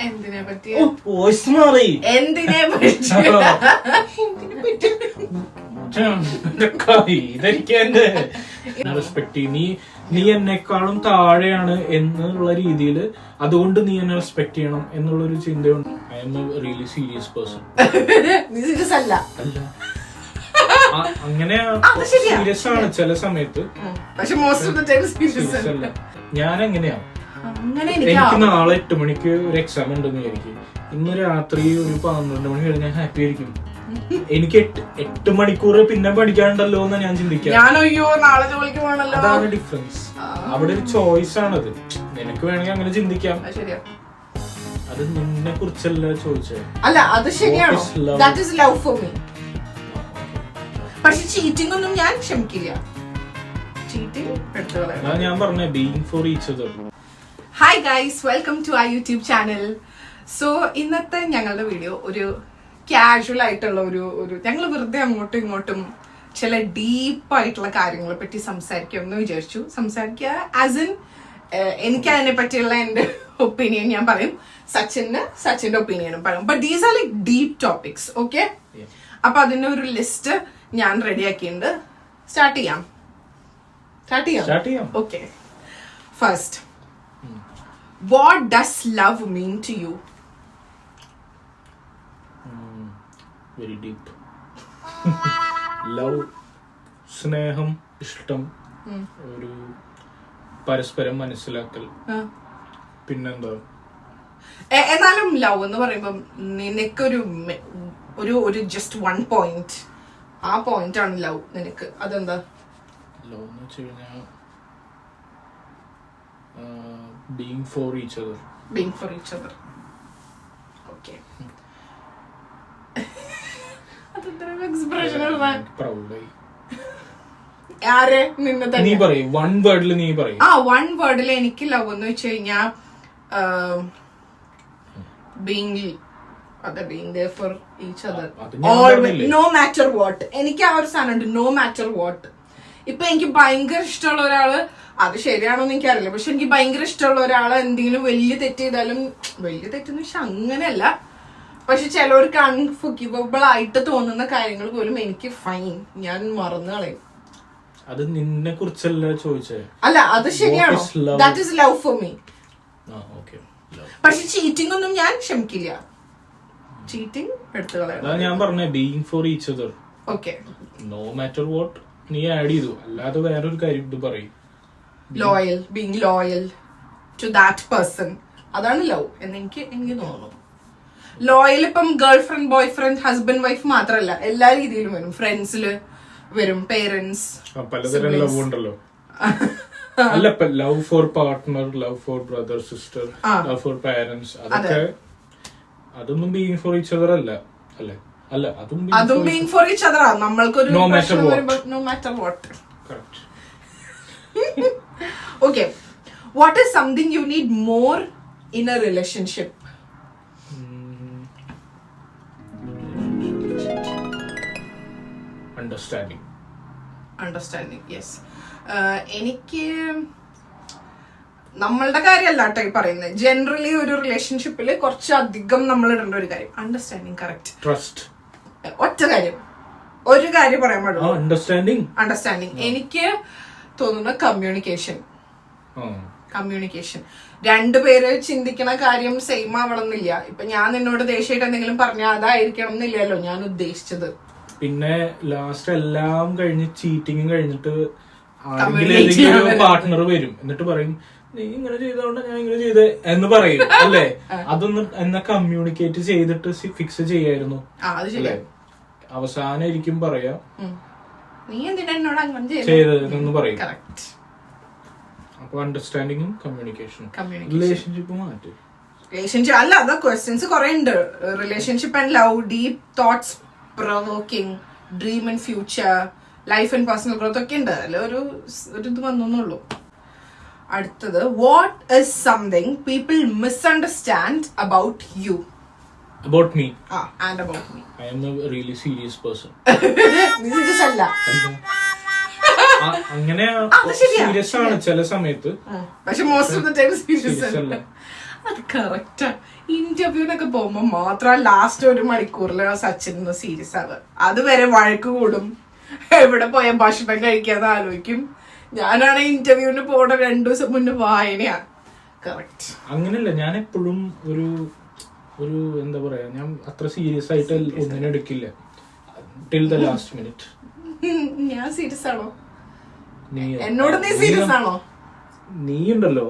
എന്തിനെ പറ്റി റെസ്പെക്ട് നീ എന്നെക്കാളും താഴെയാണ് എന്നുള്ള രീതിയിൽ അതുകൊണ്ട് നീ എന്നെ റെസ്പെക്ട് ചെയ്യണം എന്നുള്ളൊരു ചിന്തയുണ്ട്. I am a really serious person. അല്ല അങ്ങനെ സീരിയസ് ആണ് ചില സമയത്ത്, സീരിയസ് അല്ല. ഞാൻ എങ്ങനെയാണ്, എനിക്ക് നാളെ 8 മണിക്ക് ഒരു എക്സാം ഉണ്ടെന്ന് വിചാരിക്കും. ഇന്ന് രാത്രി ഒരു 12 മണി കഴിഞ്ഞാൽ ഞാൻ ഹാപ്പി ആയിരിക്കും. എനിക്ക് 8 മണിക്കൂർ പിന്നെ പഠിക്കാനുണ്ടല്ലോ എന്ന് ഞാൻ ചിന്തിക്കാം. അതാണ് ഡിഫറൻസ്. അവിടെ ഒരു ചോയ്സ് ആണത്. നിനക്ക് വേണമെങ്കിൽ അങ്ങനെ ചിന്തിക്കാം. അത് നിന്നെ കുറിച്ചല്ല ചോദിച്ചത്. അല്ല, അത് ശരിയാണോ? That is love for me. പക്ഷെ ചീറ്റിംഗ് ഒന്നും ഞാൻ ക്ഷമിക്കില്ല. ഞാൻ പറഞ്ഞ being for each other. Hi guys, welcome to our YouTube channel. So ഇന്നത്തെ ഞങ്ങളുടെ വീഡിയോ ഒരു കാഷ്വൽ ആയിട്ടുള്ള ഒരു ഞങ്ങൾ വെറുതെ അങ്ങോട്ടും ഇങ്ങോട്ടും ചില ഡീപ്പായിട്ടുള്ള കാര്യങ്ങളെ പറ്റി സംസാരിക്കുമെന്ന് വിചാരിച്ചു. സംസാരിക്കുക ആസ് ഇൻ എനിക്ക് അതിനെ പറ്റിയുള്ള എന്റെ ഒപ്പീനിയൻ ഞാൻ പറയും, സച്ചിന്റെ ഒപ്പീനിയനും പറയും. But these are like deep topics. Okay, അപ്പൊ അതിന്റെ ഒരു ലിസ്റ്റ് ഞാൻ റെഡിയാക്കിയിട്ടുണ്ട്. സ്റ്റാർട്ട് ചെയ്യാം. Okay, first, what does love mean to you? Very deep. Love, സ്നേഹം, ഇഷ്ടം, ഒരു പരസ്പരം മനസ്സിലാക്കൽ, പിന്നെന്താ? എന്നാലും ലവ് എന്ന് പറയുമ്പോ നിനക്കൊരു ഒരു ജസ്റ്റ് 1 പോയിന്റ്, ആ പോയിന്റ് ആണ് ലവ് നിനക്ക്. അതെന്താ ലവ് എന്ന് വെച്ച് കഴിഞ്ഞാൽ being for each other. Okay. അതെന്തൊരു എക്സ്പ്രഷൻ ആണ്. പ്രൗഡായി. ആരെ? നിന്നെ തന്നെ. നീ പറയ്, 1 വേർഡിൽ നീ പറയ്. 1 വേർഡിൽ എനിക്ക് ലവ് എന്ന് വെച്ച് കഴിഞ്ഞാൽ being there for each other. No matter what. എനിക്ക് ആ ഒരു സാധനമുണ്ട്, no matter what. ഇപ്പൊ എനിക്ക് ഭയങ്കര ഇഷ്ടമുള്ള ഒരാള്, അത് ശരിയാണോന്ന് എനിക്കറിയില്ല, പക്ഷെ എനിക്ക് ഭയങ്കര ഇഷ്ടമുള്ള ഒരാള് എന്തെങ്കിലും വലിയ തെറ്റ് ചെയ്താലും, വലിയ തെറ്റെന്ന് വെച്ചാൽ അങ്ങനെയല്ല, പക്ഷെ ചിലവർക്ക് അൺഫോർഗിവബിൾ ആയിട്ട് തോന്നുന്ന കാര്യങ്ങൾ പോലും എനിക്ക് ഫൈൻ, ഞാൻ മറന്നു കളയും. അത് നിന്നെ കുറിച്ചല്ല ചോദിച്ചത്. അല്ല, അത് ശരിയാണോ? That is love for me. പക്ഷെ ചീറ്റിംഗ് ഒന്നും ഞാൻ ക്ഷമിക്കില്ല. ചീറ്റിംഗ് എടുത്തു കളയാം. ഞാൻ പറഞ്ഞ being for each other. Okay, no matter what നീ ആഡ് ചെയ്തു, അല്ലാതെ വേറൊരു കാര്യം ഇത് പറയും. Being loyal to that person, അതാണ് ലവ് എന്ന് എനിക്ക് തോന്നുന്നു. ലോയൽ ഇപ്പം girl friend, boy friend, husband, wife മാത്രമല്ല, എല്ലാ രീതിയിലും വരും. ഫ്രണ്ട്സില് വരും, പേരൻസ്, പലതരം ലവ് ഉണ്ടല്ലോ. അല്ല, love for partner, love for brother, sister, love for parents, അതൊക്കെ അതൊന്നും ബീയിങ് ഫോർ ഈച്ച് അതർ അല്ല, അല്ലേ? അല്ല, അതും ബീയിങ് ഫോർ ഈച്ച് അതർ ആണ്. നമ്മൾക്കൊരു no matter what. Okay, what is something you need more in a relationship? Understanding, yes. എനിക്ക് നമ്മളുടെ കാര്യമല്ല കേട്ടോ ഈ പറയുന്നത്, ജനറലി ഒരു റിലേഷൻഷിപ്പിൽ കുറച്ചധികം നമ്മൾ ഇടേണ്ട ഒരു കാര്യം അണ്ടർസ്റ്റാൻഡിങ്. കറക്റ്റ്. ട്രസ്റ്റ്. ഒരു കാര്യം പറയാൻ പാടുള്ളൂ, അണ്ടർസ്റ്റാൻഡിങ്. എനിക്ക് തോന്നുന്ന കമ്മ്യൂണിക്കേഷൻ. രണ്ടുപേര് ചിന്തിക്കണ കാര്യം സെയിം ആവണമെന്നില്ല. ഇപ്പൊ ഞാൻ നിന്നോട് ദേഷ്യമായിട്ട് എന്തെങ്കിലും പറഞ്ഞാൽ അതായിരിക്കണം എന്നില്ലല്ലോ ഞാൻ ഉദ്ദേശിച്ചത്. പിന്നെ ലാസ്റ്റ് എല്ലാം കഴിഞ്ഞ് ചീറ്റിംഗ് കഴിഞ്ഞിട്ട് ഏതെങ്കിലും പാർട്ട്ണർ വരും, എന്നിട്ട് പറയും നീ ഇങ്ങനെ ചെയ്തോണ്ട് ഞാൻ ഇങ്ങനെ ചെയ്തേ എന്ന് പറയും, അല്ലേ? അതൊന്ന് എന്നാ കമ്മ്യൂണിക്കേറ്റ് ചെയ്തിട്ട് ഫിക്സ് ചെയ്യായിരുന്നു, അല്ലേ? അവസാനം ഇരിക്കും പറയാ നീ എന്തിനാ എന്നോട് അങ്ങനെ ചെയ്തതെന്ന് പറയും. അപ്പൊ അണ്ടർസ്റ്റാൻഡിങ്ങും കമ്മ്യൂണിക്കേഷനും. റിലേഷൻഷിപ്പ് മാറ്റും. റിലേഷൻഷിപ്പ് അല്ല, അത് ക്വസ്റ്റ്യൻസ് കുറെ ഉണ്ട്. Relationship and love, deep thoughts, provoking, dream and future, life and personal growth ഒക്കെ ഉണ്ട്. അല്ല ഒരു ഇത് വന്നുള്ളൂ. അടുത്തത്, what is something people misunderstand about you? About me. And about me. I am a really serious person. അല്ല, അങ്ങനെ serious ആണ് ചില സമയത്ത്, പക്ഷെ most of the time serious അല്ല. അത് കറക്റ്റാ. ഇന്റർവ്യൂവിനൊക്കെ പോകുമ്പോ മാത്രം ലാസ്റ്റ് 1 മണിക്കൂറിൽ സച്ചിൻ സീരിയസ് ആവുക. അതുവരെ വഴക്ക് കൂടും, എവിടെ പോയ ഭക്ഷണം കഴിക്കാന്ന് ആലോചിക്കും. ഞാനാണ് ഇന്റർവ്യൂവിന് പോണ 2 ദിവസം മുന്നേ വായനയാ. കറക്റ്റ്. അങ്ങനെയല്ല, ഞാൻ എപ്പോഴും ഒരു ഒരു എന്താ പറയാ, ഞാൻ അത്ര സീരിയസ് ആയിട്ട് ഒന്നിനും എടുക്കില്ല ടിൽ ദ ലാസ്റ്റ് മിനിറ്റ്. ഞാൻ സീരിയസ് ആണോ? എന്നോട് നീ സീരിയസ് ആണോ? നീ ഉണ്ടല്ലോ,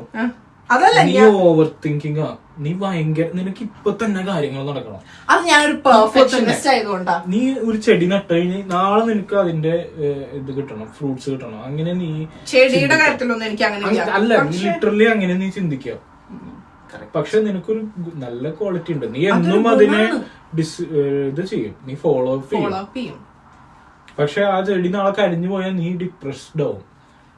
അതല്ല, നീ ഓവർ തിങ്കിങ് ആ. നീ ഭയങ്കര, നിനക്ക് ഇപ്പൊ തന്നെ കാര്യങ്ങൾ നടക്കണം. അത് ഞാനൊരു പെർഫെക്ഷനിസ്റ്റ് ആയതുകൊണ്ടാ. നീ ഒരു ചെടി നട്ട് കഴിഞ്ഞ് നാളെ നിനക്ക് അതിന്റെ ഇത് കിട്ടണം, ഫ്രൂട്ട്സ് കിട്ടണം. അങ്ങനെ നീ ചെടിയുടെ കാര്യത്തിലൊന്നും എനിക്ക് അങ്ങനെ അല്ല, ലിറ്ററലി അങ്ങനെ നീ ചിന്തിക്കുക. പക്ഷെ നിനക്കൊരു നല്ല ക്വാളിറ്റി ഉണ്ട്, നീ എന്നും അതിനെ ഇത് ചെയ്യും, നീ ഫോളോ അപ്പ് ചെയ്യും. പക്ഷെ ആ ചെടി നാളെ കരിഞ്ഞു പോയാൽ നീ ഡിപ്രസ്ഡ് ആവും,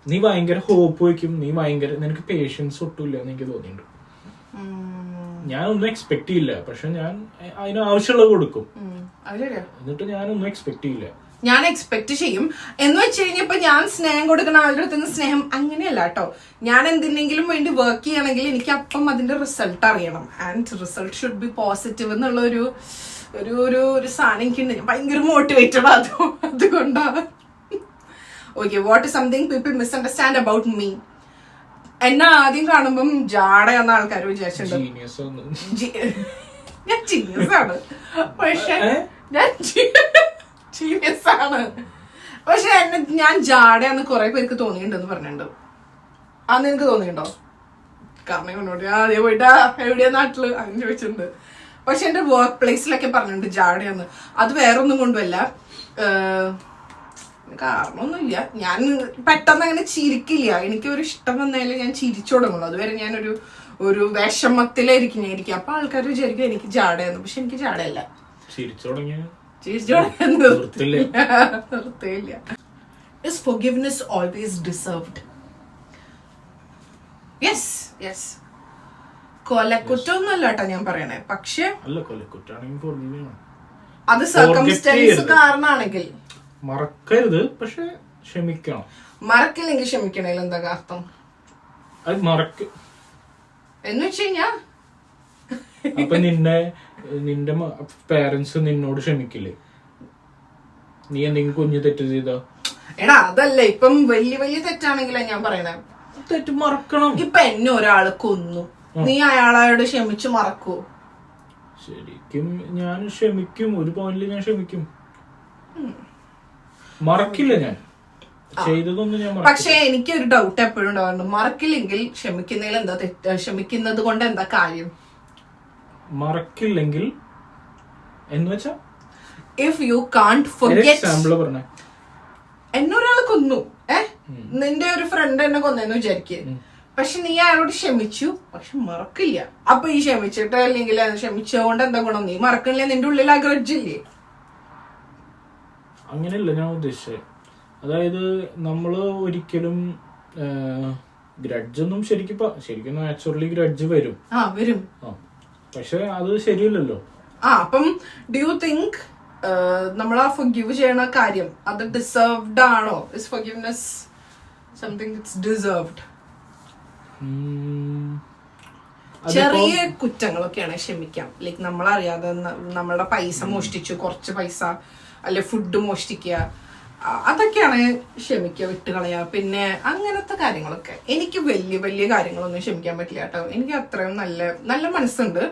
നീ ഭയങ്കര ഹോപ്പ് വയ്ക്കും, നീ ഭയങ്കര, നിനക്ക് പേഷ്യൻസ് ഒട്ടുമില്ല എന്ന് എനിക്ക് തോന്നിയിട്ടുണ്ട്. ഞാനൊന്നും എക്സ്പെക്ട് ചെയ്യില്ല, പക്ഷെ ഞാൻ അതിന് ആവശ്യമുള്ളത് കൊടുക്കും. എന്നിട്ട് ഞാനൊന്നും എക്സ്പെക്ട് ചെയ്യില്ല. ഞാൻ എക്സ്പെക്ട് ചെയ്യും എന്ന് വെച്ച് കഴിഞ്ഞപ്പോ ഞാൻ സ്നേഹം കൊടുക്കുന്ന ആളുടെ അടുത്ത് നിന്ന് സ്നേഹം അങ്ങനെയല്ല കേട്ടോ. ഞാൻ എന്തിനെങ്കിലും വേണ്ടി വർക്ക് ചെയ്യണമെങ്കിൽ എനിക്ക് അപ്പം അതിന്റെ റിസൾട്ട് അറിയണം. And result should be positive എന്നുള്ള ഒരു സാധനം എനിക്കുണ്ട്. ഞാൻ ഭയങ്കര മോട്ടിവേറ്റഡ് അതുകൊണ്ടാണ്. Okay, what is something people misunderstand about me? എന്നെ ആദ്യം കാണുമ്പം ജാടയാന്ന ആൾക്കാർ വിചാരിച്ചിട്ടുണ്ട്. ഞാൻ ജീനിയസ് ആണ്, പക്ഷെ ജീനിയസ് ആണ്, പക്ഷെ എന്നെ ഞാൻ ജാടയാന്ന് കുറെ പേർക്ക് തോന്നിയിട്ടുണ്ടെന്ന് പറഞ്ഞിട്ടുണ്ട്. അന്ന് നിനക്ക് തോന്നിയിട്ടുണ്ടോ? കാരണം ഇവനോട് ആദ്യം പോയിട്ടാ എവിടെയാ നാട്ടില് അങ്ങനെ ചോദിച്ചിട്ടുണ്ട്. പക്ഷെ എന്റെ വർക്ക് പ്ലേസിലൊക്കെ പറഞ്ഞിട്ടുണ്ട് ജാടയാന്ന്. അത് വേറൊന്നും കൊണ്ടുമല്ല, കാരണമൊന്നുമില്ല. ഞാൻ പെട്ടെന്ന് അങ്ങനെ ചിരിക്കില്ല. എനിക്ക് ഒരു ഇഷ്ടം വന്നാലേ ഞാൻ ചിരിച്ചു തുടങ്ങുള്ളൂ. അതുവരെ ഞാനൊരു വിഷമത്തിലായിരിക്കും ഞാൻ ഇരിക്കും. അപ്പൊ ആൾക്കാർ വിചാരിക്കും എനിക്ക് ജാടയാന്ന്, പക്ഷെ എനിക്ക് ജാടയല്ല. നിർത്തില്ല. Is forgiveness always deserved? Yes. കൊലക്കുറ്റൊന്നുമല്ല കേട്ടോ ഞാൻ പറയണേ, പക്ഷെ അത് സർക്കംസ്റ്റൻസ് കാരണമാണെങ്കിൽ മറക്കരുത്, പക്ഷെ ക്ഷമിക്കണം. മറക്കില്ലെങ്കിൽ ക്ഷമിക്കണേൽ എന്താ അർത്ഥം എന്ന് വെച്ച് കഴിഞ്ഞാ? അപ്പൊ നിന്റെ പേരൻസ് നിന്നോട് ക്ഷമിക്കില്ലേ നീ എന്തെങ്കിലും കുഞ്ഞു തെറ്റ് ചെയ്തോ? എടാ അതല്ല, ഇപ്പം വലിയ തെറ്റാണെങ്കിലാ ഞാൻ പറയണേ. തെറ്റ് മറക്കണം. ഇപ്പൊ എന്നെ ഒരാള് കൊന്നു, നീ അയാളോട് ക്ഷമിച്ചു മറക്കൂ? ശരിക്കും ഞാൻ ക്ഷമിക്കും, ഒരു പോയിന്റിൽ ഞാൻ ക്ഷമിക്കും, മറക്കില്ല. ഞാൻ ചെയ്തതൊന്നും ഞാൻ മറക്കില്ല. പക്ഷെ എനിക്ക് ഒരു ഡൗട്ട് എപ്പോഴും ഉണ്ടാവാറുണ്ട്, മറക്കില്ലെങ്കിൽ ക്ഷമിക്കുന്നതിൽ എന്താ തെറ്റ്? ക്ഷമിക്കുന്നത് കൊണ്ട് എന്താ കാര്യം? മറക്കില്ലെങ്കിൽ എന്ന് വെച്ചാ if you can't forget. Example പറഞ്ഞേ, എന്നെ ഒരാൾ കൊന്നു, നിന്റെ ഒരു ഫ്രണ്ട് എന്നെ കൊന്നെന്ന് വിചാരിക്കേ, പക്ഷെ നീ അയാളോട് ക്ഷമിച്ചു, പക്ഷെ മറക്കില്ല. അപ്പൊ ഈ ക്ഷമിച്ചിട്ട് അല്ലെങ്കിൽ ക്ഷമിച്ചുകൊണ്ട് എന്താ ഗുണം? നീ മറക്കണില്ലേ? നിന്റെ ഉള്ളിൽ ആ ഗ്രഡ്ജില്ലേ? അങ്ങനെയല്ല ഞാൻ ഉദ്ദേശിച്ചത്. അതായത് നമ്മള് ഒരിക്കലും ഗ്രഡ്ജൊന്നും ശരിക്കും നാച്ചുറലി ഗ്രഡ്ജ് വരും. പക്ഷെ അത് ശരിയല്ലല്ലോ. അപ്പം ഡു യു തിങ്ക് നമ്മൾ ആ ഫർഗീവ് ചെയ്യണ കാര്യം അത് ഡിസേർവ്ഡ് ആണോ? Is forgiveness something it's deserved? ചെറിയ കുറ്റങ്ങളൊക്കെയാണ് ക്ഷമിക്കാം. ലൈക്ക് നമ്മളറിയാതെ നമ്മളുടെ പൈസ മോഷ്ടിച്ചു, കുറച്ച് പൈസ, അല്ലെ ഫുഡ് മോഷ്ടിക്കുക, അതൊക്കെയാണ് ക്ഷമിക്കുക, വിട്ടുകളയുക. പിന്നെ അങ്ങനത്തെ കാര്യങ്ങളൊക്കെ. എനിക്ക് വലിയ കാര്യങ്ങളൊന്നും ക്ഷമിക്കാൻ പറ്റില്ല കേട്ടോ. എനിക്ക് അത്രയും നല്ല മനസ്സുണ്ട്,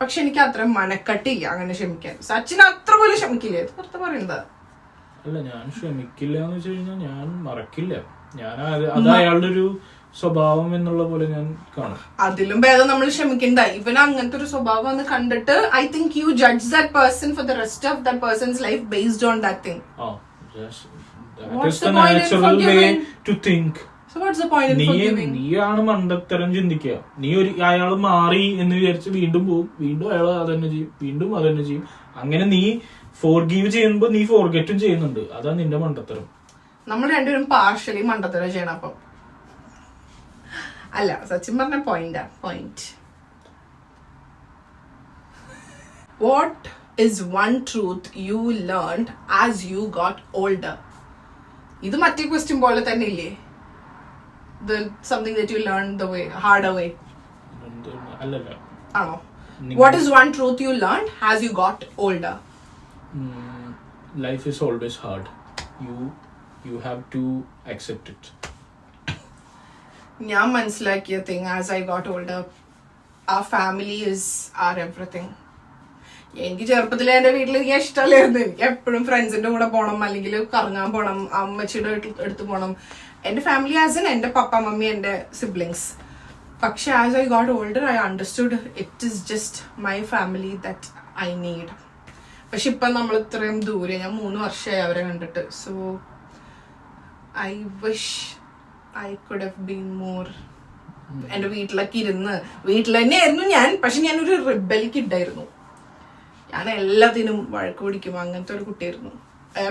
പക്ഷെ എനിക്ക് അത്രയും മനക്കട്ടില്ല അങ്ങനെ ക്ഷമിക്കാൻ. സച്ചിൻ അത്ര പോലും ക്ഷമിക്കില്ലേ? ഇത് പുറത്ത് പറയുന്നത് അല്ല. ഞാൻ ക്ഷമിക്കില്ല എന്ന് വെച്ച് കഴിഞ്ഞാൽ ഞാൻ മറക്കില്ല. ഞാൻ അത് അയാളുടെ ഒരു സ്വഭാവം എന്നുള്ള പോലെ ഞാൻ കാണും. അതിലും ഭേദം നമ്മൾ ക്ഷമിക്കണ്ട. ഇവന് അങ്ങനത്തെ ഒരു സ്വഭാവം എന്ന് കണ്ടിട്ട് I think you judge that person for the rest of that person's life based on that thing. നീയാണ് മണ്ടത്തരം ചിന്തിക്കുക. അയാൾ മാറി എന്ന് വിചാരിച്ച് വീണ്ടും പോവും, വീണ്ടും അയാൾ അതന്നെ ചെയ്യും, വീണ്ടും അതന്നെ ചെയ്യും. അങ്ങനെ നീ ഫോർഗീവ് ചെയ്യുമ്പോ നീ ഫോർഗെറ്റും ചെയ്യുന്നുണ്ട്. അതാ നിന്റെ മണ്ടത്തരം. നമ്മൾ രണ്ടുപേരും പാർഷ്യലി മണ്ടത്തരം ചെയ്യണം. അപ്പം അല്ല, സച്ചിൻ പറഞ്ഞ point. What is one truth you learned as you got older? ഇത് മറ്റേ ക്വസ്റ്റ്യൻ പോലെ തന്നെ ഇല്ലേ? Something that you learn the way harder way. അല്ലല്ല, ആണോ? What is one truth you learned as you got older? Life is always hard. You have to accept it. ഞാൻ മനസ്സിലാക്കിയ thing as I got older, our family is our everything. എനിക്ക് ചെറുപ്പത്തിലെ എൻ്റെ വീട്ടിൽ എനിക്ക് ഇഷ്ടമല്ലായിരുന്നു. എനിക്ക് എപ്പോഴും ഫ്രണ്ട്സിന്റെ കൂടെ പോകണം, അല്ലെങ്കിൽ കറങ്ങാൻ പോകണം, അമ്മച്ചിയുടെ അടുത്ത് പോകണം. എൻ്റെ ഫാമിലി ആസ് ഇൻ എൻ്റെ പപ്പ, മമ്മി, എൻ്റെ സിബ്ലിങ്സ്. പക്ഷെ as I got older I understood it is just my family that I need. പക്ഷെ ഇപ്പം നമ്മൾ ഇത്രയും ദൂരെ, ഞാൻ 3 വർഷമായി അവരെ കണ്ടിട്ട്. So I wish I could have been more. എൻ്റെ വീട്ടിലൊക്കെ ഇരുന്ന്, വീട്ടിൽ തന്നെയായിരുന്നു ഞാൻ. പക്ഷെ ഞാനൊരു റിബൽ കിഡായിരുന്നു. ഞാൻ എല്ലാത്തിനും വഴക്ക് പിടിക്കും, അങ്ങനത്തെ ഒരു കുട്ടിയായിരുന്നു.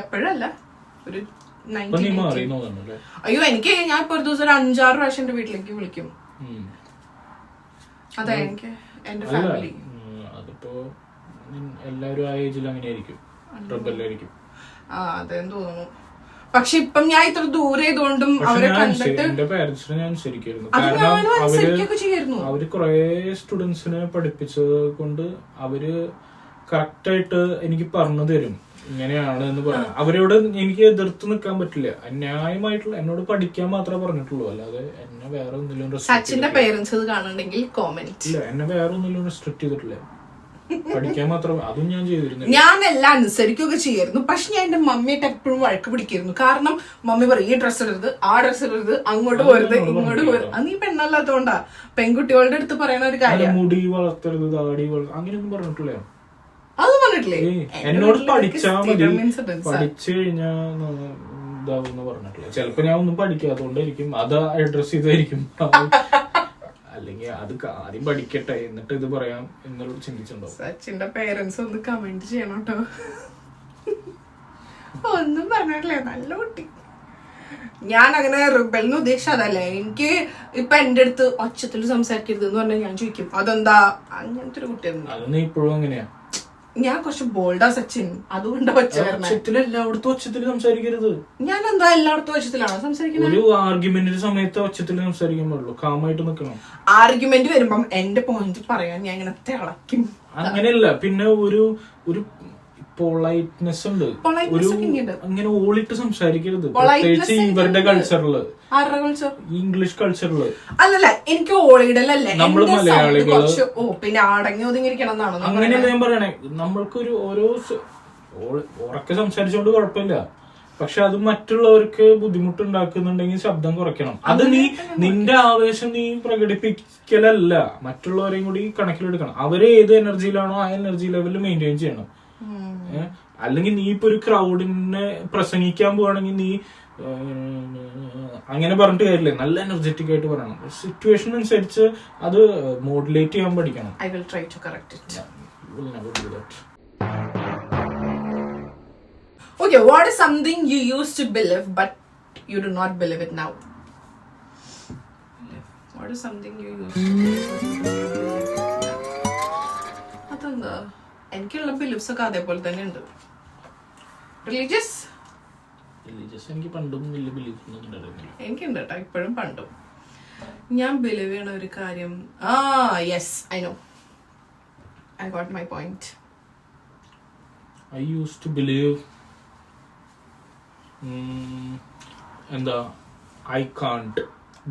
എപ്പോഴല്ല, ഒരു 19. അയ്യോ, എനിക്ക് ഞാൻ ഇപ്പൊ ഒരു ദിവസം ഒരു 5-6 പ്രാവശ്യം എന്റെ വീട്ടിലേക്ക് വിളിക്കും. അതെ, എനിക്ക് എന്റെ ഫാമിലി. അതിപ്പോ എല്ലാവരും ആ ഏജിൽ അങ്ങനെയായിരിക്കും, അതെന്ന് തോന്നുന്നു. പക്ഷെ ഇപ്പം ഞാൻ ഇത്ര ദൂരെ ചെയ്തുകൊണ്ടും അവരെ കണ്ടിട്ട് എന്റെ പാരന്റ്സിനെ ഞാൻ അനുസരിക്കായിരുന്നു. കാരണം അവര് കുറെ സ്റ്റുഡൻസിനെ പഠിപ്പിച്ചത് കൊണ്ട് അവര് കറക്റ്റ് ആയിട്ട് എനിക്ക് പറഞ്ഞു തരും ഇങ്ങനെയാണ് എന്ന് പറയാം. അവരോട് എനിക്ക് എതിർത്ത് നിൽക്കാൻ പറ്റില്ല. ന്യായമായിട്ടുള്ള എന്നോട് പഠിക്കാൻ മാത്രമേ പറഞ്ഞിട്ടുള്ളൂ, അല്ലാതെ എന്നെ വേറെ ഒന്നിലും എന്നെ വേറെ ഒന്നിലും റെസ്ട്രിക്ട് ചെയ്തിട്ടില്ല. പഠിക്കാൻ മാത്രം അതും ഞാൻ ചെയ്തിരുന്നു. ഞാൻ എല്ലാം അനുസരിക്കുകയൊക്കെ ചെയ്യായിരുന്നു. പക്ഷെ ഞാൻ എന്റെ മമ്മിയായിട്ട് എപ്പോഴും വഴക്ക് പിടിക്കായിരുന്നു. കാരണം മമ്മി പറയും ഈ ഡ്രസ്സ് ഇടരുത്, ആ ഡ്രസ്സ് ഇടരുത്, അങ്ങോട്ട് പോരുത്, ഇങ്ങോട്ട് പോരുത്. അത് നീ പെണ്ണല്ലാത്തോണ്ടാ. പെൺകുട്ടികളുടെ അടുത്ത് പറയുന്ന ഒരു കാര്യം, മുടി വളർത്തരുത്, താടി അങ്ങനെയൊന്നും പറഞ്ഞിട്ടില്ല. അത് പറഞ്ഞിട്ടില്ലേ? എന്നോട് പഠിച്ചാ മതി, പഠിച്ചു കഴിഞ്ഞാ ഇതാവെന്ന് പറഞ്ഞിട്ടില്ല. ചിലപ്പോ ഞാൻ ഒന്നും പഠിക്കാത്തോണ്ടായിരിക്കും, അത് അഡ്രസ് ചെയ്തായിരിക്കും. അല്ലെങ്കിൽ അത് ആദ്യം പഠിക്കട്ടെ എന്നിട്ട് ഇത് പറയാം എന്നുള്ള ചിന്തിച്ചിട്ടുണ്ടോ? സച്ചിന്റെ പേരൻസ് ഒന്ന് കമന്റ് ചെയ്യണം കേട്ടോ. ഒന്നും പറഞ്ഞിട്ടില്ലേ, നല്ല കുട്ടി. ഞാൻ അങ്ങനെ റിബലിന് ഉദ്ദേശിച്ച അതല്ല. എനിക്ക് ഇപ്പൊ എന്റെ അടുത്ത് ഒച്ചത്തിൽ സംസാരിക്കരുത് എന്ന് പറഞ്ഞാൽ ഞാൻ ചോദിക്കും അതെന്താ, അങ്ങനത്തെ ഒരു കുട്ടിയായിരുന്നു. അതൊന്നും ഇപ്പോഴും അങ്ങനെയാ. ഞാൻ കുറച്ച് ബോൾഡാ സച്ചിൻ, അതുകൊണ്ടാ ഒച്ച എല്ലായിടത്തും ഒച്ചത്തിൽ സംസാരിക്കരുത്. ഞാൻ എന്താ എല്ലായിടത്തും ഒച്ചത്തിലാണോ സംസാരിക്കുന്നത്? ഒരു ആർഗ്യുമെന്റിന്റെ സമയത്ത് ഒച്ചത്തിൽ സംസാരിക്കാൻ പാടുള്ളൂ, കാമായിട്ട് നിൽക്കണം. ആർഗ്യുമെന്റ് വരുമ്പം എന്റെ പോയിന്റ് പറയാൻ ഞാൻ ഇങ്ങനെ തിളക്കും. അങ്ങനെയല്ല, പിന്നെ ഒരു പൊളൈറ്റ്നെസ് ഉണ്ട്, ഒരു അങ്ങനെ ഓളിട്ട് സംസാരിക്കരുത്. പ്രത്യേകിച്ച് ഇവരുടെ കൾച്ചറില്, ഇംഗ്ലീഷ് കൾച്ചറില്. അല്ലല്ല, എനിക്ക് ഓളിടലല്ലേ, നമ്മള് മലയാളികള് പിന്നെ അടങ്ങി ഒതുങ്ങിയിരിക്കണം എന്നാണ്. അങ്ങനെയല്ല ഞാൻ പറയണേ. നമ്മൾക്കൊരു ഓരോ ഉറക്കെ സംസാരിച്ചോണ്ട് കുഴപ്പമില്ല, പക്ഷെ അത് മറ്റുള്ളവർക്ക് ബുദ്ധിമുട്ടുണ്ടാക്കുന്നുണ്ടെങ്കിൽ ശബ്ദം കുറയ്ക്കണം. അത് നിന്റെ ആവേശം നീ പ്രകടിപ്പിക്കലല്ല, മറ്റുള്ളവരെയും കൂടി കണക്കിലെടുക്കണം. അവര് ഏത് എനർജിയിലാണോ ആ എനർജി ലെവലിൽ മെയിൻറ്റെയിൻ ചെയ്യണം. അല്ലെങ്കിൽ നീ ഇപ്പൊ ഒരു ക്രൗഡിനെ പ്രസംഗിക്കാൻ പോവാണെങ്കിൽ നീ അങ്ങനെ പറഞ്ഞിട്ട് കാര്യമില്ല, നല്ല എനർജറ്റിക് ആയിട്ട് പറയണം. സിറ്റുവേഷൻ അനുസരിച്ച് അത് മോഡുലേറ്റ് ചെയ്യാൻ പഠിക്കണം. I will try to correct it. You will never do that. Okay, what is something you used to believe but you do not believe it now? What is something you used to believe? അതെന്താ, എനിക്കുള്ള beliefs ഒക്കെ അതേപോലെ തന്നെ ഉണ്ട്. Religious എനിക്ക് പണ്ടും വലിയ belief ഒന്നും ഉണ്ടായിരുന്നില്ല. എനിക്കുണ്ട് കേട്ടോ, ഇപ്പോഴും പണ്ടും. ഞാൻ ബിലീവ് ചെയ്യണ ഒരു കാര്യം, yes I know, I got my point. I used to believe എന്താ I can't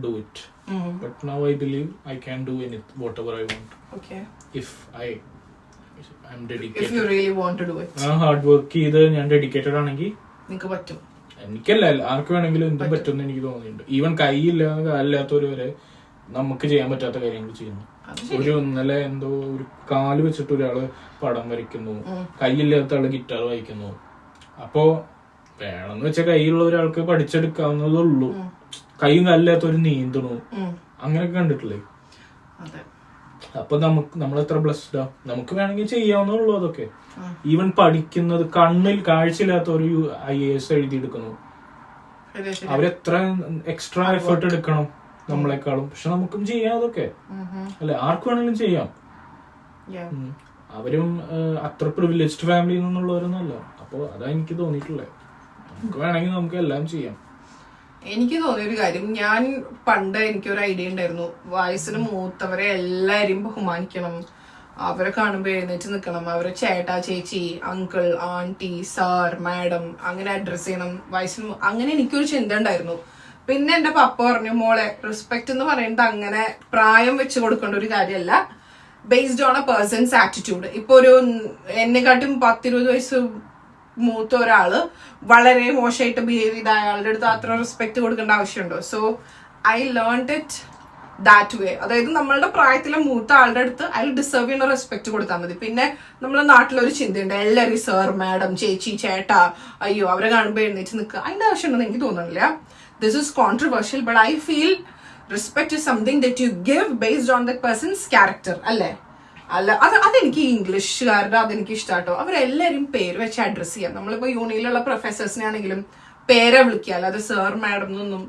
do it, but now I believe I can do whatever I want. Okay. If I'm dedicated. If you really want to do it. Hard work ചെയ്ത് ഞാൻ dedicated ആണെങ്കിൽ നിനക്ക് പറ്റും. എനിക്കല്ല, ആർക്ക് വേണമെങ്കിലും എന്തും പറ്റുമെന്ന് എനിക്ക് തോന്നിയിട്ടുണ്ട്. ഈവൻ കൈയില്ല കാലില്ലാത്തവര് വരെ നമുക്ക് ചെയ്യാൻ പറ്റാത്ത കാര്യങ്ങൾ ചെയ്യുന്നു. ഒരു ഇന്നലെ എന്തോ ഒരു കാല് വെച്ചിട്ട് ഒരാള് പടം വരയ്ക്കുന്നു, കൈയില്ലാത്ത ആള് ഗിറ്റാർ വായിക്കുന്നു. അപ്പോ വേണമെന്ന് വെച്ചാൽ കൈയുള്ള ഒരാൾക്ക് പഠിച്ചെടുക്കാവുന്നതേ ഉള്ളൂ. കൈയും കാലില്ലാത്തവര് നീന്തണു, അങ്ങനെയൊക്കെ കണ്ടിട്ടില്ലേ? അപ്പൊ നമ്മളെത്ര ബ്ലെസ്ഡാ, നമുക്ക് വേണമെങ്കിൽ ചെയ്യാവുന്നുള്ളൂ അതൊക്കെ. ഈവൻ പഠിക്കുന്നത്, കണ്ണിൽ കാഴ്ചയില്ലാത്ത ഒരു IAS എഴുതിയെടുക്കുന്നു, അവരെത്ര എക്സ്ട്രാ എഫേർട്ട് എടുക്കണം നമ്മളെക്കാളും. പക്ഷെ നമുക്കും ചെയ്യാം അതൊക്കെ, അല്ലെ? ആർക്ക് വേണമെങ്കിലും ചെയ്യാം. അവരും അത്ര പ്രിവിലേജ്ഡ് ഫാമിലിയിൽ നിന്നുള്ളവരൊന്നുമല്ല. അപ്പൊ അതാ എനിക്ക് തോന്നിയിട്ടുള്ളത്, നമുക്ക് വേണമെങ്കിൽ നമുക്ക് എല്ലാം ചെയ്യാം. എനിക്ക് തോന്നിയൊരു കാര്യം, ഞാൻ പണ്ട് എനിക്കൊരു ഐഡിയ ഉണ്ടായിരുന്നു, വയസ്സിന് മൂത്തവരെ എല്ലാരെയും ബഹുമാനിക്കണം, അവരെ കാണുമ്പോൾ എഴുന്നേറ്റ് നിൽക്കണം, അവരെ ചേട്ടാ, ചേച്ചി, അങ്കിൾ, ആന്റി, സാർ, മാഡം അങ്ങനെ അഡ്രസ് ചെയ്യണം, വയസ്സിന് അങ്ങനെ എനിക്കൊരു ചിന്ത ഉണ്ടായിരുന്നു. പിന്നെ എന്റെ പപ്പ പറഞ്ഞു, മോളെ റെസ്പെക്ട് എന്ന് പറയുന്നത് അങ്ങനെ പ്രായം വെച്ച് കൊടുക്കേണ്ട ഒരു കാര്യമല്ല, based on a person's attitude. ഇപ്പൊ ഒരു എന്നെക്കാട്ടും 10-20 വയസ്സ് മൂത്ത ഒരാള് വളരെ മോശമായിട്ട് ബിഹേവ് ചെയ്ത അയാളുടെ അടുത്ത് അത്ര റെസ്പെക്ട് കൊടുക്കേണ്ട ആവശ്യമുണ്ടോ? So I learned it that way. അതായത് നമ്മളുടെ പ്രായത്തിലെ മൂത്ത ആളുടെ അടുത്ത് അയാൾ ഡിസേർവ് ചെയ്യുന്ന റെസ്പെക്ട് കൊടുത്താൽ മതി. പിന്നെ നമ്മുടെ നാട്ടിലൊരു ചിന്തയുണ്ട്, എല്ലാവരും സർ, മാഡം, ചേച്ചി, ചേട്ടാ, അയ്യോ അവരെ കാണുമ്പോൾ എഴുന്നേറ്റ് നിൽക്കുക, അതിന്റെ ആവശ്യമുണ്ടെന്ന് എനിക്ക് തോന്നുന്നില്ല. This is controversial, but I feel respect is something that you give based on the person's character, അല്ലേ? അല്ല അതെനിക്ക് ഇംഗ്ലീഷുകാരുടെ അതെനിക്ക് ഇഷ്ടാട്ടോ. അവരെല്ലാരും പേര് വെച്ച് അഡ്രസ് ചെയ്യാം. നമ്മളിപ്പോ യൂണിയിലുള്ള പ്രൊഫസേഴ്സിനെ ആണെങ്കിലും പേരെ വിളിക്കുക, അല്ലാതെ സർ, മാഡം എന്നൊന്നും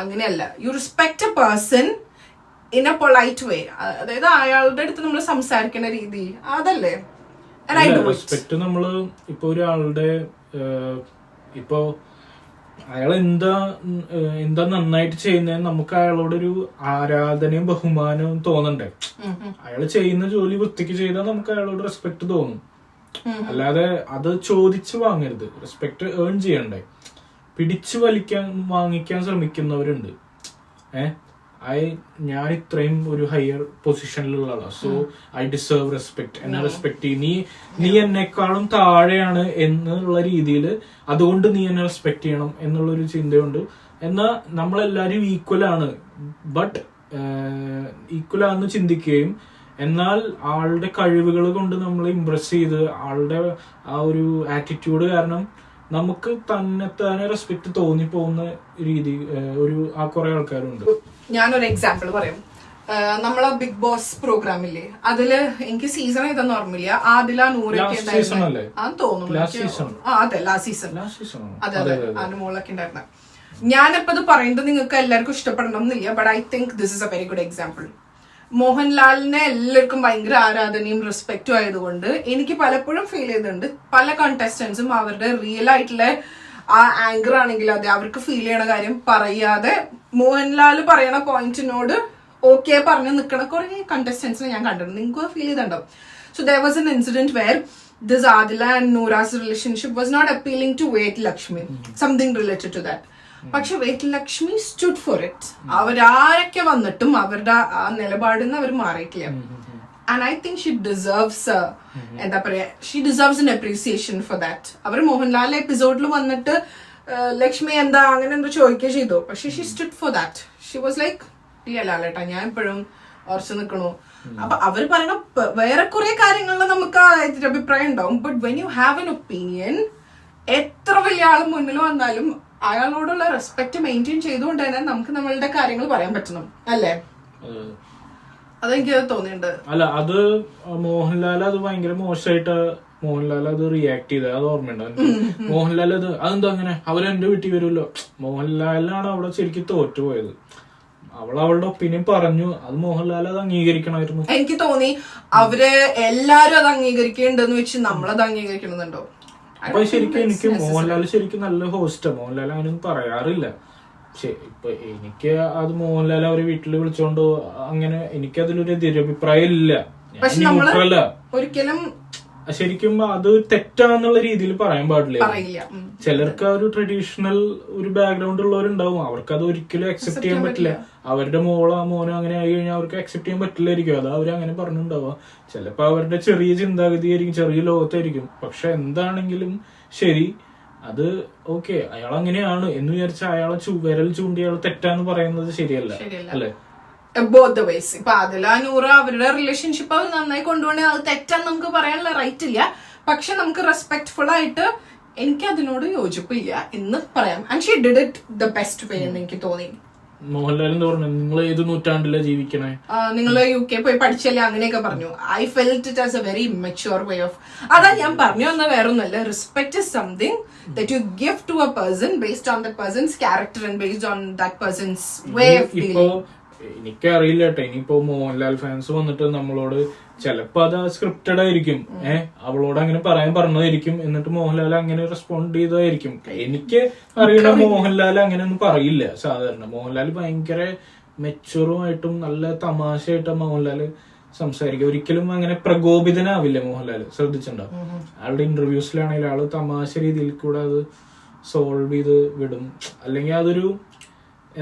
അങ്ങനെയല്ല. You respect a person in a polite way. അതായത് അയാളുടെ അടുത്ത് നമ്മൾ സംസാരിക്കുന്ന രീതി അതല്ലേ റെസ്പെക്ട്. നമ്മള് ഇപ്പൊ ഒരാളുടെ ഇപ്പൊ അയാൾ എന്താ നന്നായിട്ട് ചെയ്യുന്നതെന്ന് നമുക്ക് അയാളോടൊരു ആരാധനയും ബഹുമാനവും തോന്നണ്ടേ. അയാൾ ചെയ്യുന്ന ജോലി വൃത്തിക്ക് ചെയ്താൽ നമുക്ക് അയാളോട് റെസ്പെക്ട് തോന്നും. അല്ലാതെ അത് ചോദിച്ചു വാങ്ങരുത്. റെസ്പെക്ട് ഏൺ ചെയ്യണ്ടേ. പിടിച്ചു വാങ്ങിക്കാൻ ശ്രമിക്കുന്നവരുണ്ട്. ഞാൻ ഇത്രയും ഒരു ഹയർ പൊസിഷനിലുള്ള ആളാണ്, സോ ഐ ഡിസേർവ് റെസ്പെക്ട്, എന്നെ റെസ്പെക്ട് ചെയ്യും, നീ എന്നെക്കാളും താഴെയാണ് എന്നുള്ള രീതിയിൽ അതുകൊണ്ട് നീ എന്നെ റെസ്പെക്ട് ചെയ്യണം എന്നുള്ളൊരു ചിന്തയുണ്ട്. എന്നാൽ നമ്മളെല്ലാരും ഈക്വൽ ആണ്, ബട്ട് ഈക്വൽ ആണെന്ന് ചിന്തിക്കുകയും എന്നാൽ ആളുടെ കഴിവുകൾ കൊണ്ട് നമ്മൾ ഇംപ്രസ് ചെയ്ത് ആളുടെ ആ ഒരു ആറ്റിറ്റ്യൂഡ് കാരണം നമുക്ക് തന്നെ റെസ്പെക്ട് തോന്നിപ്പോകുന്ന രീതി ആ കുറെ ആൾക്കാരുണ്ട്. ഞാനൊരു എക്സാമ്പിൾ പറയാം. നമ്മളെ ബിഗ് ബോസ് പ്രോഗ്രാമില്ലേ, അതില് എനിക്ക് സീസൺ ഏതെന്ന് ഓർമ്മയില്ല, ആദില നൂറൊക്കെ ഉണ്ടായിരുന്നു തോന്നുന്നു. അതെ ലാസ്റ്റ് സീസൺ. അതെ അതെ അതിന്റെ മുകളിലൊക്കെ ഉണ്ടായിരുന്ന. ഞാനിപ്പോ ഇത് പറയുന്നത് നിങ്ങൾക്ക് എല്ലാവർക്കും ഇഷ്ടപ്പെടണം എന്നില്ല, but I think this is a very good example. മോഹൻലാലിനെ എല്ലാവർക്കും ഭയങ്കര ആരാധനയും റെസ്പെക്റ്റും ആയതുകൊണ്ട് എനിക്ക് പലപ്പോഴും ഫീൽ ചെയ്തിട്ടുണ്ട് പല കണ്ടസ്റ്റൻസും അവരുടെ റിയൽ ആയിട്ടുള്ള ആ ആങ്കർ ആണെങ്കിൽ അതെ അവർക്ക് ഫീൽ ചെയ്യണ കാര്യം പറയാതെ മോഹൻലാൽ പറയണ പോയിന്റിനോട് ഓക്കെ പറഞ്ഞ് നിൽക്കണ കുറെ കണ്ടസ്റ്റൻസിനെ ഞാൻ കണ്ടിട്ടുണ്ട്. നിങ്ങൾക്ക് ഫീൽ ചെയ്തിട്ടുണ്ടാവും. So there was an incident where this Adila and Noora's relationship was not appealing to വേറ്റ് Lakshmi, something related to that. പക്ഷെ വേറ്റ് ലക്ഷ്മി സ്റ്റുഡ് ഫോർ ഇറ്റ്. അവരാരൊക്കെ വന്നിട്ടും അവരുടെ ആ നിലപാടിൽ നിന്ന് അവർ മാറിയിട്ടില്ല. And I think she deserves എന്താ പറയാ, she deserves an appreciation for that. അവർ മോഹൻലാലിന്റെ എപ്പിസോഡിൽ വന്നിട്ട് ലക്ഷ്മി എന്താ അങ്ങനെ എന്തോ ചോദിക്കുക ചെയ്തു, പക്ഷെ she stood for that. She was like ലാലേട്ടാ ഞാൻ എപ്പോഴും ഉറച്ചു നിൽക്കണു. അപ്പൊ അവർ പറയണ വേറെ കുറെ കാര്യങ്ങളിൽ നമുക്ക് അഭിപ്രായം ഉണ്ടാവും, but when you have an opinion എത്ര വലിയ ആൾ മുന്നിൽ വന്നാലും അയാളോടുള്ള റെസ്പെക്ട് മെയിൻറ്റെയിൻ ചെയ്തുകൊണ്ട് തന്നെ നമുക്ക് നമ്മളുടെ കാര്യങ്ങൾ പറയാൻ പറ്റണം, അല്ലേ? അതെനിക്ക് തോന്നിയിട്ടുണ്ട്. അല്ല അത് മോഹൻലാൽ അത് ഭയങ്കര മോശമായിട്ട് മോഹൻലാൽ അത് റിയാക്ട് ചെയ്തത് അത് ഓർമ്മയുണ്ട്. മോഹൻലാൽ അതെന്താ അങ്ങനെ അവരെന്റെ വീട്ടിൽ വരുമല്ലോ. മോഹൻലാലാണ് അവിടെ ശരിക്കും തോറ്റുപോയത്. അവളുടെ ഒപ്പീനിയൻ പറഞ്ഞു, അത് മോഹൻലാൽ അത് അംഗീകരിക്കണമായിരുന്നു. എനിക്ക് തോന്നി അവര് എല്ലാരും അത് അംഗീകരിക്കേണ്ടെന്ന് വെച്ച് നമ്മളത് അംഗീകരിക്കണമെന്നുണ്ടോ? അപ്പൊ ശരിക്കും എനിക്ക് മോഹൻലാൽ ശരിക്കും നല്ല ഹോസ്റ്റാ. മോഹൻലാൽ അങ്ങനെയൊന്നും പറയാറില്ല. ഇപ്പൊ എനിക്ക് അത് മോഹൻലാൽ അവരെ വീട്ടിൽ വിളിച്ചോണ്ട് അങ്ങനെ എനിക്കതിലൊരു എതിരഭിപ്രായം ഇല്ല. ന്യൂട്രല്ല. ഒരിക്കലും ശരിക്കും അത് തെറ്റാന്നുള്ള രീതിയിൽ പറയാൻ പാടില്ല. ചിലർക്ക് ആ ഒരു ട്രഡീഷണൽ ഒരു ബാക്ക്ഗ്രൗണ്ട് ഉള്ളവരുണ്ടാവും, അവർക്ക് അത് ഒരിക്കലും അക്സെപ്റ്റ് ചെയ്യാൻ പറ്റില്ല. അവരുടെ മോനോ അങ്ങനെ ആയി കഴിഞ്ഞാൽ അവർക്ക് അക്സെപ്റ്റ് ചെയ്യാൻ പറ്റില്ലായിരിക്കും. അത് അവരങ്ങനെ പറഞ്ഞിട്ടുണ്ടാവുക. ചിലപ്പോ അവരുടെ ചെറിയ ചിന്താഗതിയായിരിക്കും, ചെറിയ ലോകത്തായിരിക്കും. പക്ഷെ എന്താണെങ്കിലും ശരി, അത് ഓക്കെ അയാൾ അങ്ങനെയാണ് എന്ന് വിചാരിച്ച അയാളെ വിരൽ ചൂണ്ടി അയാൾ തെറ്റാന്ന് പറയുന്നത് ശരിയല്ല, അല്ലെ? Both ways. ഇപ്പൊ അതില നൂറ് അവരുടെ റിലേഷൻഷിപ്പ് അവർ നന്നായി കൊണ്ടുപോകണേ അത് തെറ്റാന്ന് നമുക്ക് പറയാനുള്ള റൈറ്റ് ഇല്ല. പക്ഷെ നമുക്ക് റെസ്പെക്ട്ഫുൾ ആയിട്ട് എനിക്ക് അതിനോട് യോജിപ്പില്ല എന്ന് പറയാം. And she did it the best way എന്ന് എനിക്ക് തോന്നി. മോഹൻലാൽ എന്താ പറഞ്ഞു, നിങ്ങൾ ഏത് നൂറ്റാണ്ടിലാ ജീവിക്കണേ, നിങ്ങൾ UK പോയി പഠിച്ചല്ലേ അങ്ങനെയൊക്കെ പറഞ്ഞു. I felt it as A very mature way of. അതാ ഞാൻ പറഞ്ഞു വന്ന വേറൊന്നുമല്ല. Respect is something that you give to a person based on that person's character and based on that person's way of dealing. എനിക്കറിയില്ല കേട്ടോ, ഇനിയിപ്പോ Mohanlal fans വന്നിട്ട് നമ്മളോട് ചിലപ്പോ അത് സ്ക്രിപ്റ്റഡ് ആയിരിക്കും, അവളോട് അങ്ങനെ പറയാൻ പറഞ്ഞതായിരിക്കും, എന്നിട്ട് മോഹൻലാൽ അങ്ങനെ റെസ്പോണ്ട് ചെയ്തതായിരിക്കും. എനിക്ക് അറിയണ മോഹൻലാൽ അങ്ങനെയൊന്നും പറയില്ല സാധാരണ. മോഹൻലാൽ ഭയങ്കര മെച്ചൂറുമായിട്ടും നല്ല തമാശയായിട്ടും മോഹൻലാൽ സംസാരിക്കുക. ഒരിക്കലും അങ്ങനെ പ്രകോപിതനാവില്ല മോഹൻലാൽ, ശ്രദ്ധിച്ചിട്ടുണ്ടാവും. ആളുടെ ഇന്റർവ്യൂസിലാണെങ്കിൽ ആള് തമാശ രീതിയിൽ കൂടെ അത് സോൾവ് ചെയ്ത് വിടും. അല്ലെങ്കിൽ അതൊരു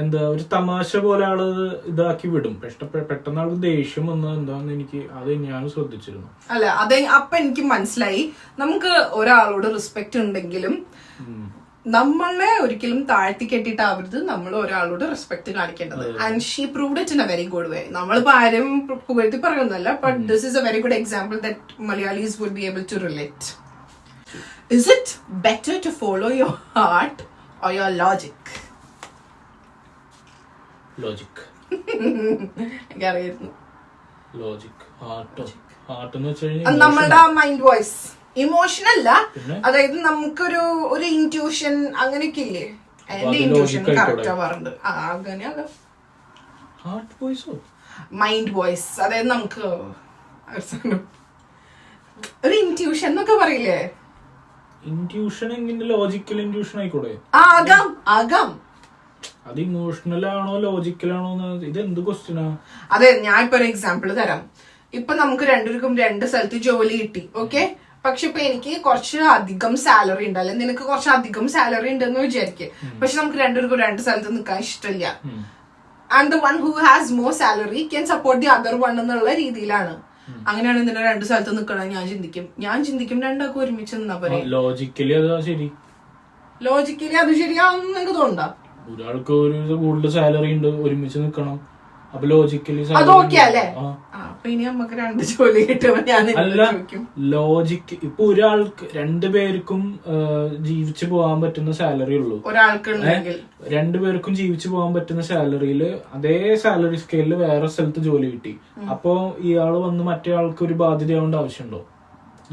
എന്താ ഒരു തമാശ പോലെ ആള് ഇതാക്കി വിടും. പെട്ടെന്ന് ആൾക്ക് ദേഷ്യം വന്നത് എന്താന്ന് അത് ഞാൻ ശ്രദ്ധിച്ചിരുന്നു. അല്ല അതെ, അപ്പൊ എനിക്ക് മനസ്സിലായി നമുക്ക് ഒരാളോട് റെസ്പെക്ട് ഉണ്ടെങ്കിലും നമ്മളെ ഒരിക്കലും താഴ്ത്തി കെട്ടിട്ടാവരുത് നമ്മൾ ഒരാളോട് റെസ്പെക്ട് കാണിക്കേണ്ടത്. And she proved it in a very good way. നമ്മളിപ്പോ ആരും പുകഴ്ത്തി പറയുന്നല്ല, but this is a very good example that Malayalis would be able to relate. Is it better to follow your heart or your logic? Logic. എനിക്കറിയായിരുന്നു. Logic. Heart എന്ന് വെച്ച് കഴിഞ്ഞാൽ നമ്മളുടെ mind voice, emotion അല്ല. അതായത് നമുക്കൊരു ഇൻറ്റ്യൂഷൻ അങ്ങനെയൊക്കെ ഇല്ലേ? എന്റെ ഇൻറ്റ്യൂഷൻ കറക്റ്റാ പറഞ്ഞത്. അങ്ങനെ മൈൻഡ് വോയിസ്, അതായത് നമുക്ക് ഒരു ഇൻറ്റ്യൂഷൻ എന്നൊക്കെ പറയില്ലേ? ഇൻറ്റ്യൂഷൻ എങ്ങനെ ലോജിക്കൽ ഇൻറ്റ്യൂഷൻ ആയിക്കൂടെ? ആകാം. അത് ഇമോഷണൽ ആണോ ലോജിക്കലാണോ? ഇത് എന്ത് ക്വസ്റ്റ്യനാ? അതെ, ഞാൻ ഇപ്പൊ ഒരു എക്സാമ്പിൾ തരാം. ഇപ്പൊ നമുക്ക് രണ്ടുപേർക്കും രണ്ട് സ്ഥലത്ത് ജോലി കിട്ടി, ഓക്കെ? പക്ഷെ ഇപ്പൊ എനിക്ക് കുറച്ച് അധികം സാലറി ഉണ്ട്, അല്ലെങ്കിൽ നിനക്ക് കുറച്ച് അധികം സാലറി ഉണ്ടെന്ന് വിചാരിക്കും. പക്ഷെ നമുക്ക് രണ്ടുപേർക്കും രണ്ട് സ്ഥലത്ത് നിൽക്കാൻ ഇഷ്ടമില്ല. And the one who has more salary can support the other one എന്നുള്ള രീതിയിലാണ്. അങ്ങനെയാണ് നിന്നെ രണ്ട് സ്ഥലത്ത് നിൽക്കണം ഞാൻ ചിന്തിക്കും രണ്ടാൾക്കും ഒരുമിച്ച് നിന്നാ പോലെ. ലോജിക്കലി അത് ശരിയാണെന്ന് എനിക്ക് തോന്നുന്നുണ്ടോ? ഒരാൾക്ക് ഒരു കൂടുതൽ സാലറി ഉണ്ട്, ഒരുമിച്ച് നിൽക്കണം, അപ്പൊ ലോജിക്കലി അതൊക്കെ അല്ലേ? അപ്പൊ ഇനി നമുക്ക് രണ്ട് ജോലി അല്ല, ലോജിക്ക് ഇപ്പൊ ഒരാൾക്ക് രണ്ടുപേർക്കും ജീവിച്ചു പോകാൻ പറ്റുന്ന സാലറി ഉള്ളൂ. ഒരാൾക്ക് രണ്ടുപേർക്കും ജീവിച്ചു പോകാൻ പറ്റുന്ന സാലറിയില് അതേ സാലറി സ്കെയിലില് വേറെ സ്ഥലത്ത് ജോലി കിട്ടി. അപ്പൊ ഇയാള് വന്ന് മറ്റേ ആൾക്ക് ഒരു ബാധ്യതയാവേണ്ട ആവശ്യമുണ്ടോ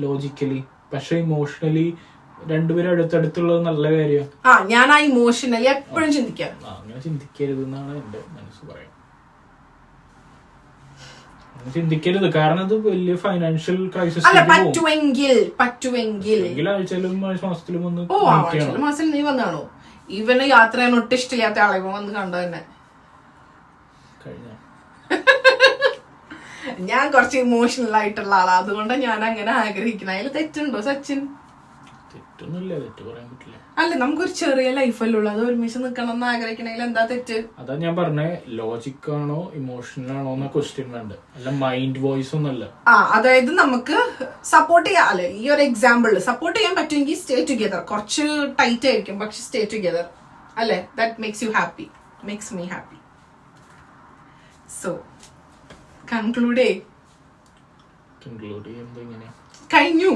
ലോജിക്കലി? പക്ഷെ ഇമോഷണലി രണ്ടുപേരും അടുത്തടുത്തുള്ളത് നല്ല കാര്യമാണ്. ഞാൻ ആ ഇമോഷണലി എപ്പോഴും ചിന്തിക്കാം. അങ്ങനെ ചിന്തിക്കരുത് എന്നാണ് എന്റെ മനസ്സ് പറയാം. ചിന്തിക്കരുത്, കാരണം അത് വലിയ ഫൈനാൻഷ്യൽ ക്രൈസിസ്. പറ്റുമെങ്കിൽ ആഴ്ചയിലും മാസത്തിലും ഒന്ന് മാസത്തിൽ നീ വന്നാണോ? ഇവന് യാത്ര ചെയ്യാൻ ഒട്ടും ഇഷ്ടമില്ലാത്ത ആളെ വന്ന് കണ്ടോ തന്നെ? ഞാൻ കുറച്ച് ഇമോഷണൽ ആയിട്ടുള്ള ആളാ, അതുകൊണ്ട് ഞാൻ അങ്ങനെ ആഗ്രഹിക്കണം. അതിൽ തെറ്റുണ്ടോ സച്ചിൻ? തെറ്റൊന്നുമില്ല, തെറ്റ് പറയാൻ പറ്റില്ല. അല്ല, നമുക്കൊരു ചെറിയ ലൈഫല്ലേ ഉള്ളൂ, അത് ഒരുമിച്ച് നിക്കണം എന്ന് ആഗ്രഹിക്കണമെങ്കിൽ എന്താ തെറ്റ്? അതാ ഞാൻ പറഞ്ഞേ, ലോജിക് ആണോ ഇമോഷണൽ ആണോ എന്ന ക്വസ്റ്റ്യൻ വേണ്ട, അല്ല മൈൻഡ് വോയിസ് ഒന്നല്ല. അതായത് നമുക്ക് സപ്പോർട്ട് ചെയ്യാം അല്ലെ? ഈ ഒരു എക്സാമ്പിളിൽ സപ്പോർട്ട് ചെയ്യാൻ പറ്റുമെങ്കിൽ സ്റ്റേ ടുഗെദർ. കുറച്ച് ടൈറ്റ് ആയിരിക്കും, പക്ഷെ സ്റ്റേ ടുഗെദർ അല്ലെ? That makes you happy, makes me happy. So conclude ചെയ്യുന്നത് എങ്ങനെയാ? കഴിഞ്ഞു.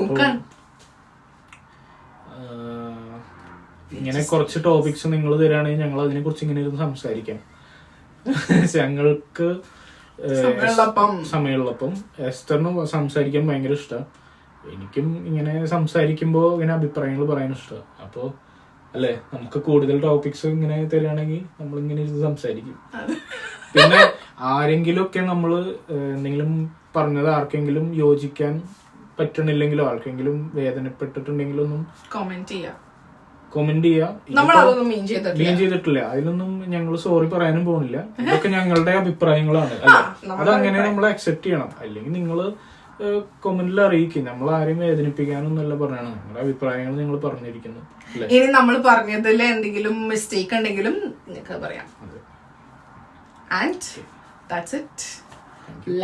ഇങ്ങനെ കുറച്ച് ടോപ്പിക്സ് നിങ്ങൾ തരാണെങ്കിൽ ഞങ്ങൾ അതിനെ കുറിച്ച് ഇങ്ങനെ ഇരുന്ന് സംസാരിക്കാം. ഞങ്ങൾക്ക് സമയമുള്ളപ്പം എസ്റ്ററിന് സംസാരിക്കാൻ ഭയങ്കര ഇഷ്ടമാണ്. എനിക്കും ഇങ്ങനെ സംസാരിക്കുമ്പോൾ ഇങ്ങനെ അഭിപ്രായങ്ങൾ പറയാൻ ഇഷ്ടമാണ്. അപ്പോൾ അല്ലേ, നമുക്ക് കൂടുതൽ ടോപ്പിക്സ് ഇങ്ങനെ തരികയാണെങ്കിൽ നമ്മളിങ്ങനെ ഇരുന്ന് സംസാരിക്കും. പിന്നെ ആരെങ്കിലും ഒക്കെ നമ്മൾ എന്തെങ്കിലും പറഞ്ഞത് ആർക്കെങ്കിലും യോജിക്കാൻ പറ്റണില്ലെങ്കിലോ ആർക്കെങ്കിലും വേദനപ്പെട്ടിട്ടുണ്ടെങ്കിലോ ഒന്നും കമന്റ് ചെയ്യാം. മീൻ ചെയ്തിട്ടില്ല, അതിലൊന്നും ഞങ്ങൾ സോറി പറയാനും പോണില്ല. ഇതൊക്കെ ഞങ്ങളുടെ അഭിപ്രായങ്ങളാണ്. അതങ്ങനെ നമ്മൾ അക്സെപ്റ്റ് ചെയ്യണം. അല്ലെങ്കിൽ നിങ്ങള് കമന്റിൽ അറിയിക്കും. നമ്മൾ ആരെയും വേദനിപ്പിക്കാനൊന്നല്ല പറഞ്ഞാണ്, നിങ്ങളുടെ അഭിപ്രായങ്ങൾ നിങ്ങൾ പറഞ്ഞിരിക്കുന്നു. ഇനി നമ്മൾ പറഞ്ഞതിൽ എന്തെങ്കിലും മിസ്റ്റേക്ക് ഉണ്ടെങ്കിലും നിങ്ങൾക്ക് പറയാം. And that's it.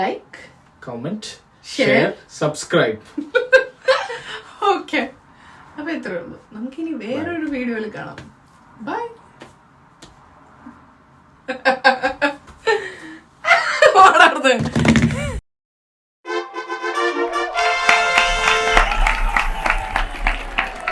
Like, comment, share, subscribe. Okay, അപ്പൊ ഇത്രേ ഉള്ളൂ. നമുക്കിനി വേറൊരു വീഡിയോയിൽ കാണാം. ബൈ.